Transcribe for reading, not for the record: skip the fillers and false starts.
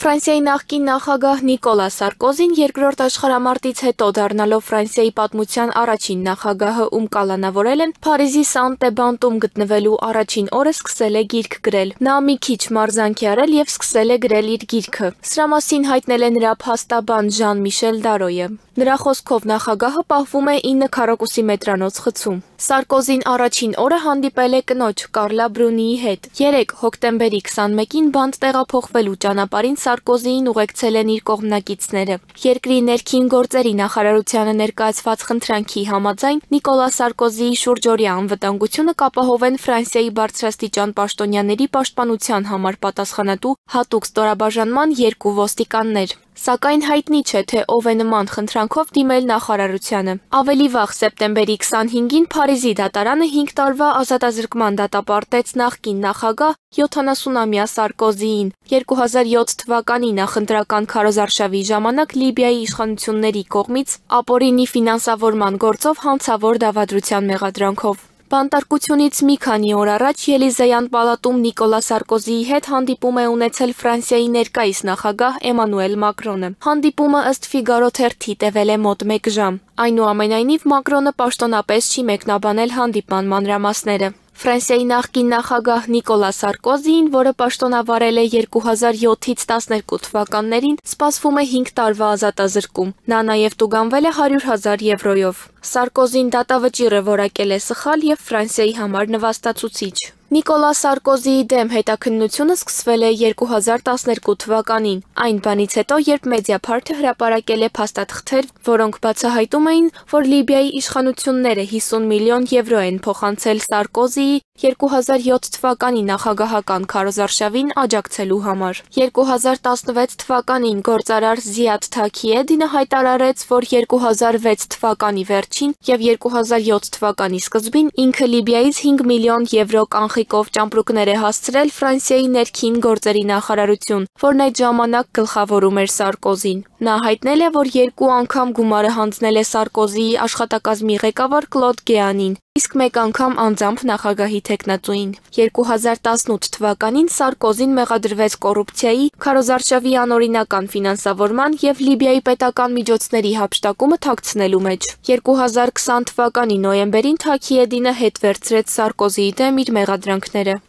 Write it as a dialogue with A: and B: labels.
A: Ֆրանսիայի նախկին նախագահ Նիկոլա Սարկոզին երկրորդ աշխարհամարտից հետո դառնալով Ֆրանսիայի պատմության առաջին նախագահը, ում կալանավորել են, Փարիզի Սան-Տեբանտում գտնվելու առաջին օրը սկսել է գիրք գրել։ Նա մի քիչ մարզանք է արել եւ սկսել է գրել իր գիրքը։ Սրա մասին հայտնել է նրա փաստաբան Ժան-Միշել Դարոյը։ Նրա խոսքով նախագահը պահվում է 9 քառակուսի մետրանոց խցում։ Սարկոզին առաջին օրը հանդիպել է կնոջ Կարլա Բրունիի հետ։ 3 հոկտեմբերի 21-ին բանտ տեղափոխվելու ճանապարհին Սարկոզիին ուղեկցել են իր կողմնակիցները։ Երկրի ներքին գործերի նախարարությանը ներկայացված խնդրանքի համաձայն Նիկոլա Սարկոզիի շուրջօրյա անվտանգությունը կապահովեն Ֆրանսիայի բարձրաստիճան պաշտոնյաների պաշտպանության համար պատասխանատու հատուկ ստորաբաժանման 2 ոստիկաններ։ Սակայն հայտնի չէ, թե ով է նման խնդրանքով դիմել նախարարությանը։ Ավելի վաղ սեպտեմբերի 25-ին Փարիզի դատարանը 5 տարվա ազատազրկման դատապարտեց նախկին նախագահ 70-ամյա Սարկոզիին։ 2007 թվականի նախընտրական քարոզարշավի ժամանակ Լիբիայի իշխանությունների կողմից ապօրինի ֆինանսավորման գործով հանցավոր դավադրության մեղադրանքով։ Բանտարկությունից մի քանի օր առաջ Ելիզեյան պալատում Նիկոլա Սարկոզիի հետ հանդիպում է ունեցել Ֆրանսիայի ներկայիս նախագահ Էմանուել Մակրոնը։ Հանդիպումը ըստ Ֆիգարո թերթի տևել է մոտ 1 ժամ։ Այնուամենայնիվ Մակրոնը պաշտոնապես չի մեկնաբանել հանդիպման մանրամասները։ Ֆրանսիայի նախկին նախագահ Նիկոլա Սարկոզիին, որը պաշտոնավարել է 2007-ից 12 թվականներին, սպասվում է 5 տարվա ազատազրկում։ Նա նաև տուգանվել է 100,000 եվրոյով։ Սարկոզին դատավճիռ է որակել է սխալ եւ Ֆրանսիայի համար նվաստացուցիչ։ Նիկոլա Սարկոզիի դեմ հետաքննությունը սկսվել է 2012 թվականին, այն բանից հետո, երբ Մեդիափարթը հրապարակել է փաստաթղթեր, որոնք բացահայտում էին, որ Լիբիայի իշխանությունները 50 միլիոն եվրո են փոխանցել Սարկոզիի 2007 թվականի նախագահական քարոզարշավին աջակցելու համար։ 2016 թվականին գործարար Զիադ Թաքիեդինը հայտարարեց, որ 2006 թվականի վերջին եւ 2007 թվականի սկզբին ինքը Լիբիայից 5 միլիոն եվրո կանխիկով ճամպրուկներ է հասցրել Ֆրանսիայի ներքին գործերի նախարարություն, որն այդ ժամանակ գլխավորում էր Սարկոզին։ Նա հայտնել է, որ 2 անգամ գումարը հանձնել է Սարկոզիի աշխատակազմի ղեկավար Կլոդ Գեանին, իսկ 1 անգամ անձամբ նախագահի թեկնածուին։ 2018 թվականին Սարկոզին մեղադրվեց կոռուպցիայի, քարոզարշավի անօրինական ֆինանսավորման եւ Լիբիայի պետական միջոցների հափշտակումը թաքցնելու մեջ։ 2020 թվականի նոյեմբերին Թաքիեդինը հետ վերցրեց Սարկոզիի դեմ իր մեղադրանքները։